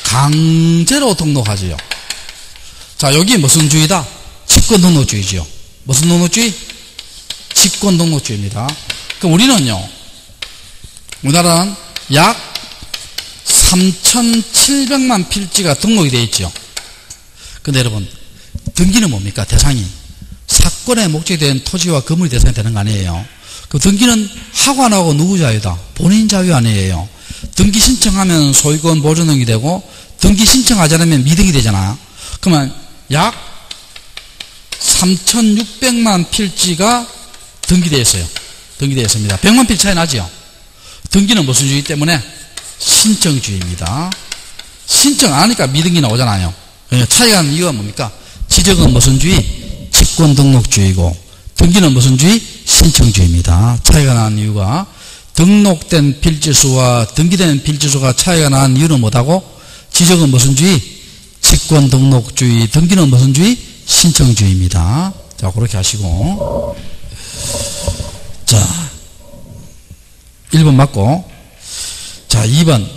강제로 등록하지요. 자, 여기 무슨 주의다? 직권등록주의죠. 무슨 등록주의? 직권등록주의입니다. 그럼 우리는요, 우리나라는 약 3,700만 필지가 등록이 되어 있죠. 근데 여러분, 등기는 뭡니까? 대상이. 사건의 목적이 된 토지와 건물이 대상이 되는 거 아니에요. 그 등기는 하고 안 하고 누구 자유다? 본인 자유 아니에요. 등기 신청하면 소유권 보존등이 되고, 등기 신청하지 않으면 미등이 되잖아. 그러면 약 3,600만 필지가 등기되어 있어요. 등기되어 있습니다. 100만 필지 차이 나죠? 등기는 무슨 주의 때문에? 신청주의입니다. 신청 안 하니까 미등기 나오잖아요. 차이가 나는 이유가 뭡니까? 지적은 무슨 주의? 직권등록주의고, 등기는 무슨 주의? 신청주의입니다. 차이가 나는 이유가 등록된 필지수와 등기된 필지수가 차이가 나는 이유는 뭐다고? 지적은 무슨 주의? 직권등록주의. 등기는 무슨 주의? 신청주의입니다. 자, 그렇게 하시고. 자, 1번 맞고. 자, 2번.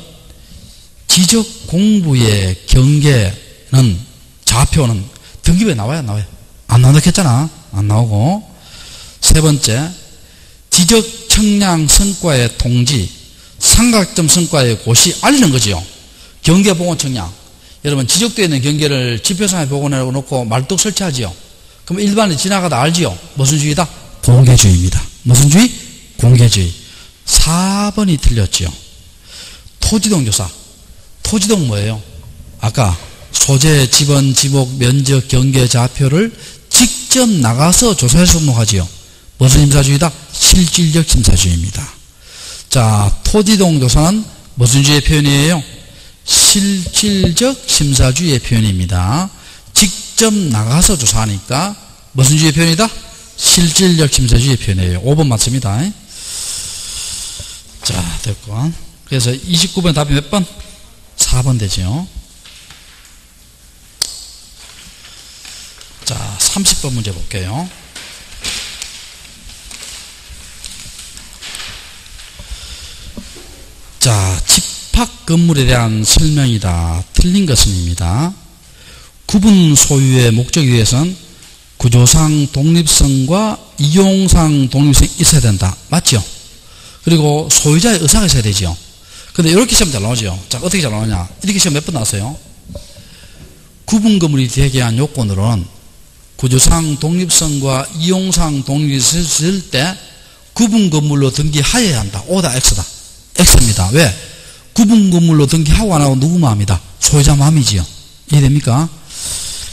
지적공부의 경계는, 좌표는 등기부에 나와요, 안 나와요? 안 나오겠잖아. 안 나오고. 세 번째. 지적청량 성과의 통지, 삼각점 성과의 고시 알리는 거지요. 경계보건청량. 여러분, 지적되어 있는 경계를 지표상에 복원해 놓고 말뚝 설치하지요. 그럼 일반인 지나가다 알지요. 무슨 주의다? 공개주의입니다. 무슨 주의? 공개주의. 4번이 틀렸지요. 토지동 조사. 토지동 뭐예요? 아까 소재, 지번, 지목, 면적, 경계, 좌표를 직접 나가서 조사해서 등록하지요. 무슨 심사주의다? 실질적 심사주의입니다. 자, 토지동 조사는 무슨 주의 표현이에요? 실질적 심사주의의 표현입니다. 직접 나가서 조사하니까 무슨 주의 표현이다? 실질적 심사주의의 표현이에요. 5번 맞습니다. 자, 됐고. 그래서 29번 답이 몇 번? 4번 되죠. 자, 30번 문제 볼게요. 자, 집합 건물에 대한 설명이다. 틀린 것은입니다. 구분 소유의 목적에 의해서는 구조상 독립성과 이용상 독립성이 있어야 된다. 맞죠? 그리고 소유자의 의사가 있어야 되죠. 근데 이렇게 시험 잘 나오죠. 자, 어떻게 잘 나오냐? 이렇게 시험 몇 번 나왔어요? 구분 건물이 되게 한 요건으로는 구조상 독립성과 이용상 독립이 있을 때 구분 건물로 등기하여야 한다. O다 X다. X입니다. 왜? 구분 건물로 등기하고 안 하고 누구 마음이다? 소유자 마음이지요. 이해됩니까?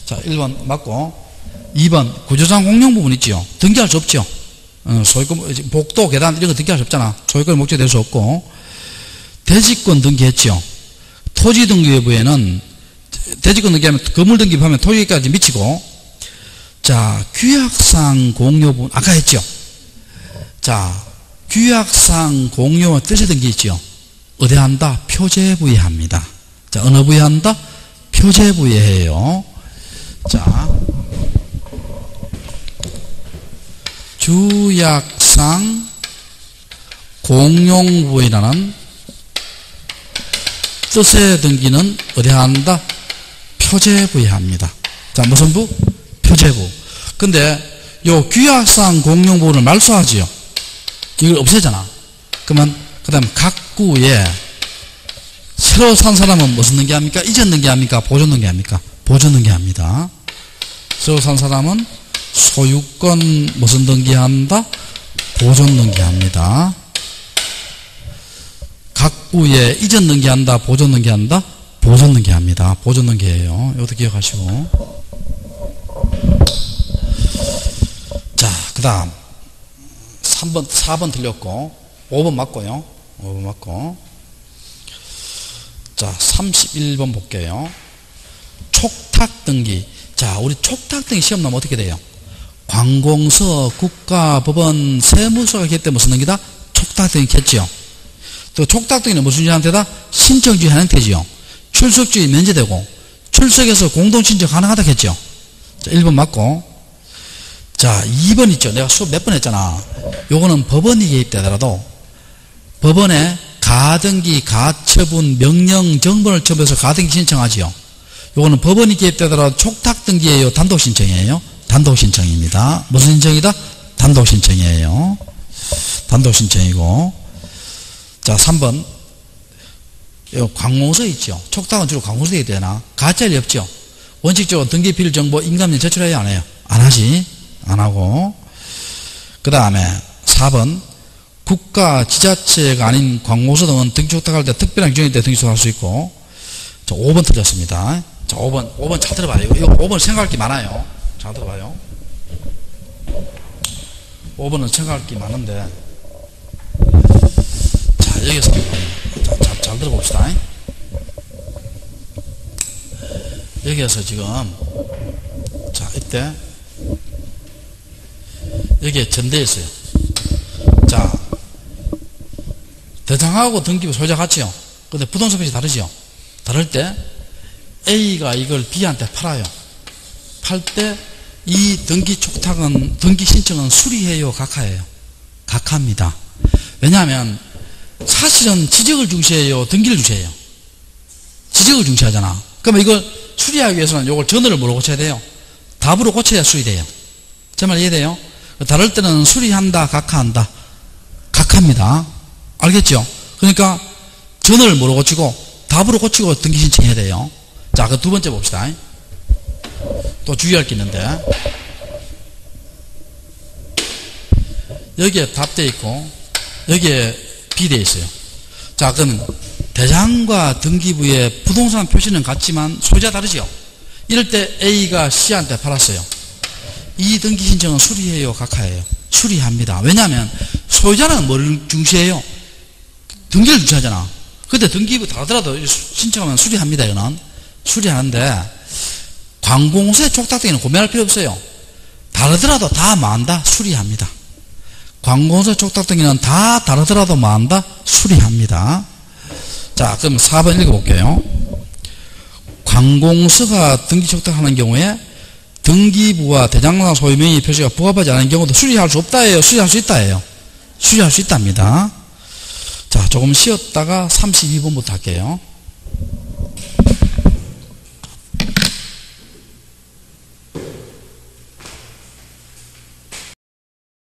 자, 1번 맞고 2번 구조상 공용 부분 있지요. 등기할 수 없죠. 소유권, 복도, 계단 이런 거 등기할 수 없잖아. 소유권 목적이 될 수 없고 대지권 등기했죠. 토지 등기 여부에는 대지권 등기하면 건물 등기하면 토지까지 미치고 자, 규약상 공유 부분 아까 했죠. 자, 규약상 공유 뜻의 등기 있죠. 어디 한다? 표제 부에 합니다. 자, 어느 부에 한다? 표제 부에 해요. 자, 규약상 공용부이라는 뜻의 등기는 어디 한다? 표제부에 합니다. 자, 무슨 부? 표제부. 근데 요 규약상 공용부를 말소하지요. 이걸 없애잖아. 그러면 그 다음 각 구에 새로 산 사람은 무슨 등기합니까? 이전 등기합니까? 보존 등기합니까? 보존 등기합니다. 새로 산 사람은 소유권 무슨 등기한다? 보존 등기합니다. 각 구에 이전 등기한다? 보존 등기한다? 보존 등기합니다. 보존 등기예요. 이것도 기억하시고. 자, 그 다음 3번, 4번 틀렸고 5번 맞고요. 5번 맞고. 자, 31번 볼게요. 촉탁 등기. 자, 우리 촉탁 등기 시험 나면 어떻게 돼요? 관공서, 국가법원, 세무서가 있기 때문에 무슨 등기다? 촉탁 등기겠죠. 또 촉탁 등기는 무슨 주한테다? 신청주의한테지요. 출석주의 면제되고 출석에서 공동신청 가능하다 했죠. 자, 1번 맞고. 자, 2번 있죠. 내가 수업 몇 번 했잖아. 요거는 법원이 개입되더라도 법원에 가등기, 가처분, 명령, 정본을 첨부해서 가등기 신청하지요. 요거는 법원이 개입되더라도 촉탁 등기예요? 단독 신청이에요? 단독 신청입니다. 무슨 신청이다? 단독 신청이에요. 단독 신청이고. 자, 3번. 요 관공서 있죠. 촉탁은 주로 관공서에 되나? 가짜리 없죠. 원칙적으로 등기 필 정보 인감증 제출해야 안 해요? 안 하지. 안 하고. 그 다음에 4번. 국가, 지자체가 아닌 관공서 등은 등기 촉탁할 때 특별한 규정일 때 등기 촉탁할 수 있고. 자, 5번 틀렸습니다. 자, 5번 잘 들어봐요. 이거 5번 생각할 게 많아요. 잘 들어봐요. 5번은 생각할 게 많은데. 자, 여기서 잘 들어봅시다. 여기에서 지금 자, 이때 여기에 전대에 있어요. 자, 대장하고 등기부 소유자 같지요. 근데 부동산 표시 다르지요. 다를 때 A가 이걸 B한테 팔아요. 팔 때 이 등기 촉탁은, 등기 신청은 수리해요? 각하예요? 각하입니다. 왜냐하면 사실은 지적을 중시해요? 등기를 중시해요? 지적을 중시하잖아. 그러면 이걸 수리하기 위해서는 이걸 전어를 뭐로 고쳐야 돼요? 답으로 고쳐야 수리돼요. 제 말 이해돼요? 다를 때는 수리한다, 각하한다? 각하입니다. 알겠죠? 그러니까 전어를 뭐로 고치고 답으로 고치고 등기 신청해야 돼요. 자, 그 두 번째 봅시다. 또 주의할 게 있는데 여기에 답 돼 있고 여기에 B 돼 있어요. 자, 그럼 대장과 등기부의 부동산 표시는 같지만 소유자 다르죠. 이럴 때 A가 C한테 팔았어요. 이 등기 신청은 수리해요? 각하예요? 수리합니다. 왜냐하면 소유자는 뭘 중시해요? 등기를 중시하잖아. 근데 등기부 다르더라도 신청하면 수리합니다. 이거는 수리하는데 관공서의 촉탁 등기는 고민할 필요 없어요. 다르더라도 다 뭐한다? 수리합니다. 관공서 촉탁 등기는 다 다르더라도 뭐한다? 수리합니다. 자, 그럼 4번 읽어볼게요. 관공서가 등기 촉탁하는 경우에 등기부와 대장상 소유명의 표시가 부합하지 않은 경우도 수리할 수 없다예요? 수리할 수 있다예요? 수리할 수 있답니다. 자, 조금 쉬었다가 32번부터 할게요.